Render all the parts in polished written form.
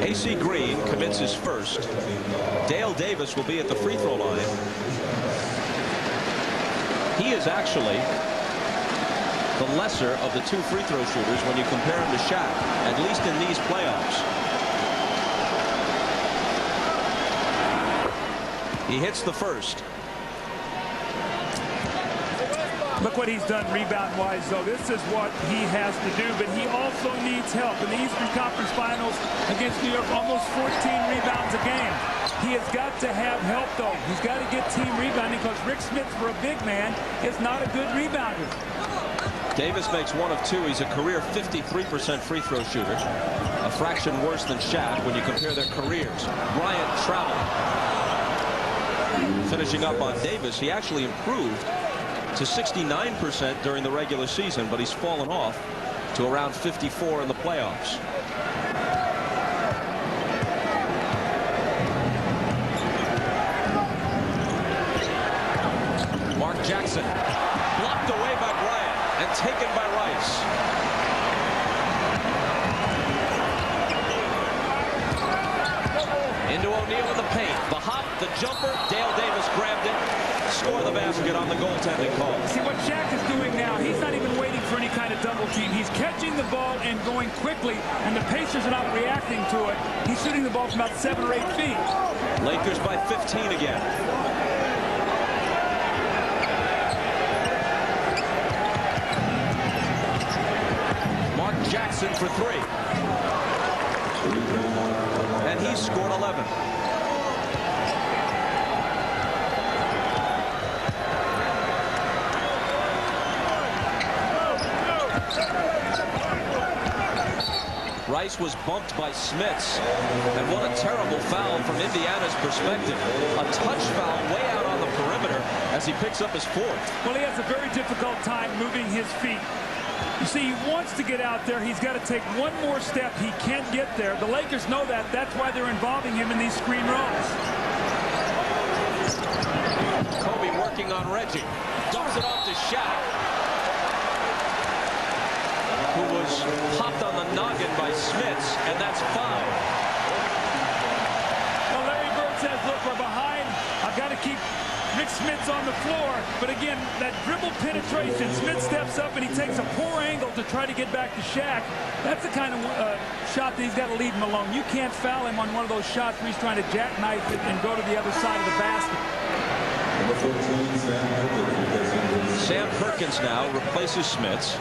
AC Green commits his first. Dale Davis will be at the free throw line. He is actually the lesser of the two free throw shooters when you compare him to Shaq, at least in these playoffs. He hits the first. Look what he's done rebound-wise, though. This is what he has to do, but he also needs help. In the Eastern Conference Finals against New York, almost 14 rebounds a game. He has got to have help, though. He's got to get team rebounding because Rick Smith, for a big man, is not a good rebounder. Davis makes one of two. He's a career 53% free throw shooter, a fraction worse than Shaq when you compare their careers. Bryant traveling. Finishing up on Davis, he actually improved to 69% during the regular season, but he's fallen off to around 54 in the playoffs. Mark Jackson blocked away by Bryant and taken by Rice. Into O'Neal in the paint. The hop, the jumper. Dale Davis grabbed it. Score the basket on the goaltending call. See what Shaq is doing now, he's not even waiting for any kind of double team. He's catching the ball and going quickly, and the Pacers are not reacting to it. He's shooting the ball from about 7 or 8 feet. Lakers by 15 again. Mark Jackson for 3. And he scored 11. Rice was bumped by Smits, and what a terrible foul from Indiana's perspective. A touch foul way out on the perimeter as he picks up his 4th. Well, he has a very difficult time moving his feet. You see, he wants to get out there. He's got to take one more step. He can't get there. The Lakers know that. That's why they're involving him in these screen runs. Kobe working on Reggie. Dumps it off to Shaq, who was popped on the noggin by Smits, and that's 5. Well, Larry Bird says, look, we're behind. I've got to keep Rick Smits on the floor. But again, that dribble penetration, Smits steps up and he takes a poor angle to try to get back to Shaq. That's the kind of shot that he's got to leave him alone. You can't foul him on one of those shots where he's trying to jackknife it and go to the other side of the basket. Sam Perkins now replaces Smits.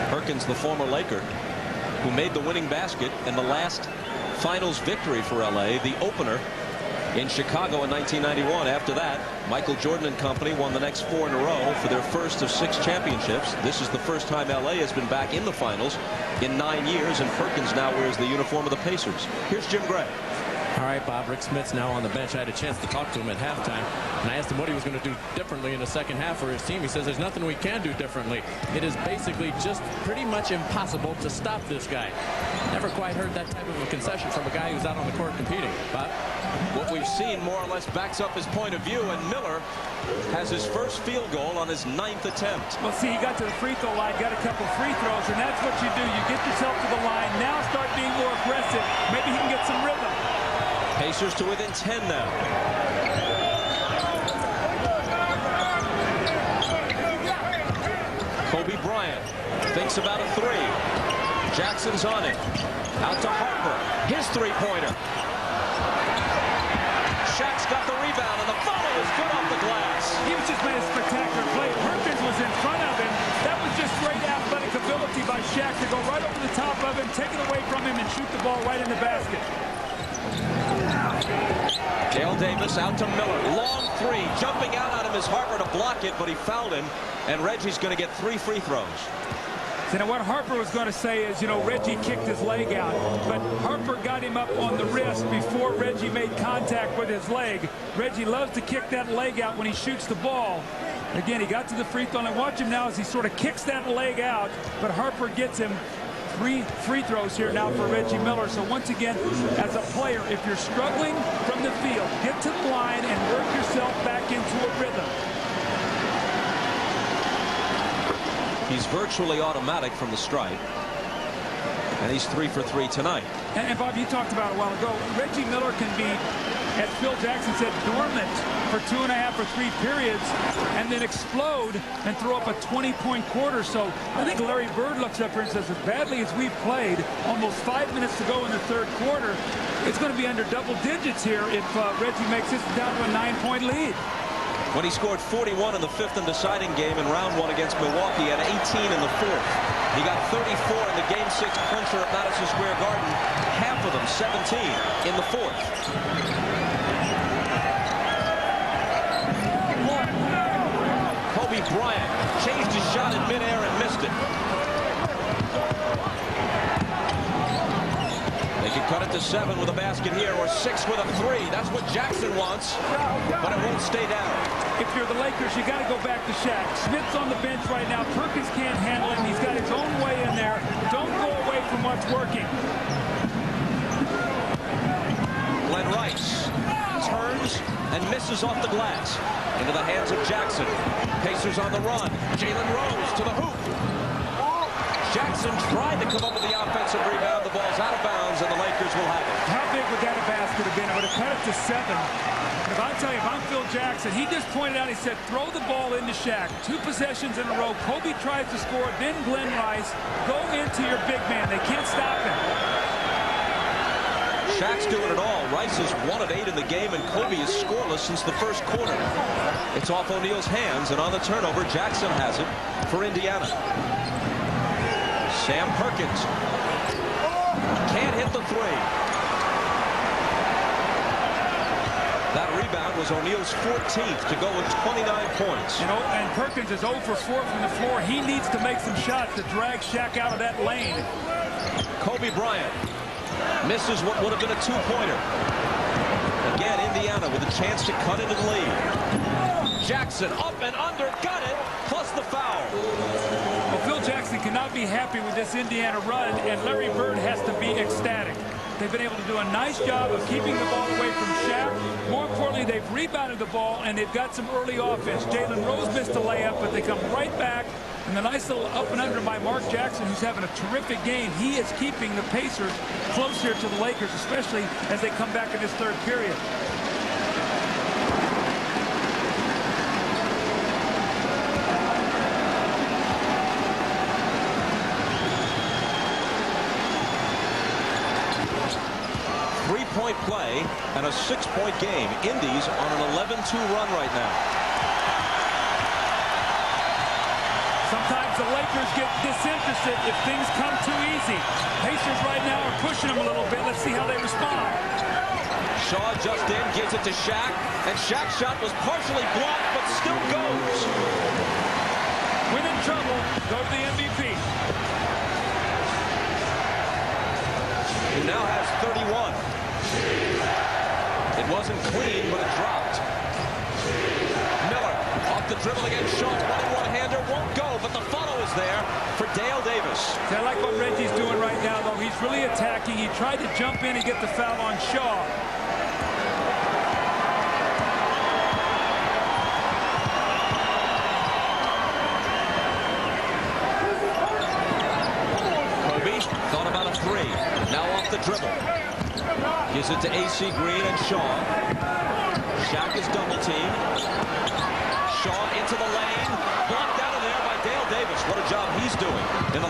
Perkins, the former Laker, who made the winning basket in the last finals victory for LA, the opener in Chicago in 1991. After that, Michael Jordan and company won the next 4 in a row for their first of 6 championships. This is the first time LA has been back in the finals in 9 years, and Perkins now wears the uniform of the Pacers. Here's Jim Gray. All right, Bob. Rick Smits now on the bench. I had a chance to talk to him at halftime, and I asked him what he was going to do differently in the second half for his team. He says there's nothing we can do differently. It is basically just pretty much impossible to stop this guy. Never quite heard that type of a concession from a guy who's out on the court competing. Bob? What we've seen more or less backs up his point of view, and Miller has his first field goal on his 9th attempt. Well, see, he got to the free throw line, got a couple free throws, and that's what you do. You get yourself to the line. Now start being more aggressive. Maybe he can get some rhythm. Pacers to within 10 now. Kobe Bryant thinks about a 3. Jackson's on it. Out to Harper. His 3-pointer. Shaq's got the rebound, and the volley is good off the glass. He was just made a spectacular play. Perkins was in front of him. That was just great athletic ability by Shaq to go right over the top of him, take it away from him, and shoot the ball right in the basket. Dale Davis out to Miller. Long 3. Jumping out on him is Harper to block it, but he fouled him, and Reggie's going to get 3 free throws. You know, what Harper was going to say is, you know, Reggie kicked his leg out, but Harper got him up on the wrist before Reggie made contact with his leg. Reggie loves to kick that leg out when he shoots the ball. Again, he got to the free throw line. Watch him now as he sort of kicks that leg out, but Harper gets him 3 free throws here now for Reggie Miller. So once again, as a player, if you're struggling from the field, get to the line and work yourself back into a rhythm. He's virtually automatic from the stripe. And he's 3 for 3 tonight. And Bob, you talked about it a while ago. Reggie Miller can be, as Phil Jackson said, dormant for 2.5 or 3 periods and then explode and throw up a 20-point quarter. So I think Larry Bird looks up here and says, as badly as we've played, almost 5 minutes to go in the third quarter, it's going to be under double digits here if Reggie makes this down to a 9-point lead. When he scored 41 in the 5th and deciding game in round 1 against Milwaukee, and 18 in the 4th. He got 34 in the Game 6 clincher at Madison Square Garden, half of them 17 in the 4th. Kobe Bryant changed his shot in midair and missed it. They can cut it to 7 with a basket here, or 6 with a 3. That's what Jackson wants, but it won't stay down. If you're the Lakers, you got to go back to Shaq. Smith's on the bench right now. Perkins can't handle him. He's got his own way in there. Don't go away from what's working. Glenn Rice turns and misses off the glass. Into the hands of Jackson. Pacers on the run. Jalen Rose to the hoop. Jackson tried to come up with the offensive rebound. The ball's out of bounds, and the Lakers will have it. How big would that basket have been? It would have cut it to 7. If I tell you, if I'm Phil Jackson, he just pointed out, he said, throw the ball into Shaq. 2 possessions in a row. Kobe tries to score, then Glenn Rice. Go into your big man. They can't stop him. Shaq's doing it all. Rice is 1 of 8 in the game, and Kobe is scoreless since the first quarter. It's off O'Neal's hands, and on the turnover, Jackson has it for Indiana. Sam Perkins can't hit the 3. That rebound was O'Neal's 14th to go with 29 points. And Perkins is 0 for 4 from the floor. He needs to make some shots to drag Shaq out of that lane. Kobe Bryant misses what would have been a 2-pointer. Again, Indiana with a chance to cut into the lead. Jackson up and under, got it, plus the foul. Well, Phil Jackson cannot be happy with this Indiana run, and Larry Bird has to be ecstatic. They've been able to do a nice job of keeping the ball away from Shaq. More importantly, they've rebounded the ball, and they've got some early offense. Jalen Rose missed a layup, but they come right back. And the nice little up and under by Mark Jackson, who's having a terrific game. He is keeping the Pacers close here to the Lakers, especially as they come back in this third period. Three-point play and a 6-point game. Indy's on an 11-2 run right now. Sometimes the Lakers get disinterested if things come too easy. Pacers right now are pushing them a little bit. Let's see how they respond. Shaw just in, gives it to Shaq, and Shaq's shot was partially blocked, but still goes. When in trouble, go to the MVP. Who now has 31. It wasn't clean, but it dropped. Miller off the dribble against Shaw. One-hander won't go, but the follow is there for Dale Davis. I like what Reggie's doing right now, though. He's really attacking. He tried to jump in and get the foul on Shaw. Kobe thought about a 3. Now off the dribble. Gives it to AC Green and Shaw. Shaq is double teamed. Shaw into the lane. Blocked out of there by Dale Davis. What a job he's doing in the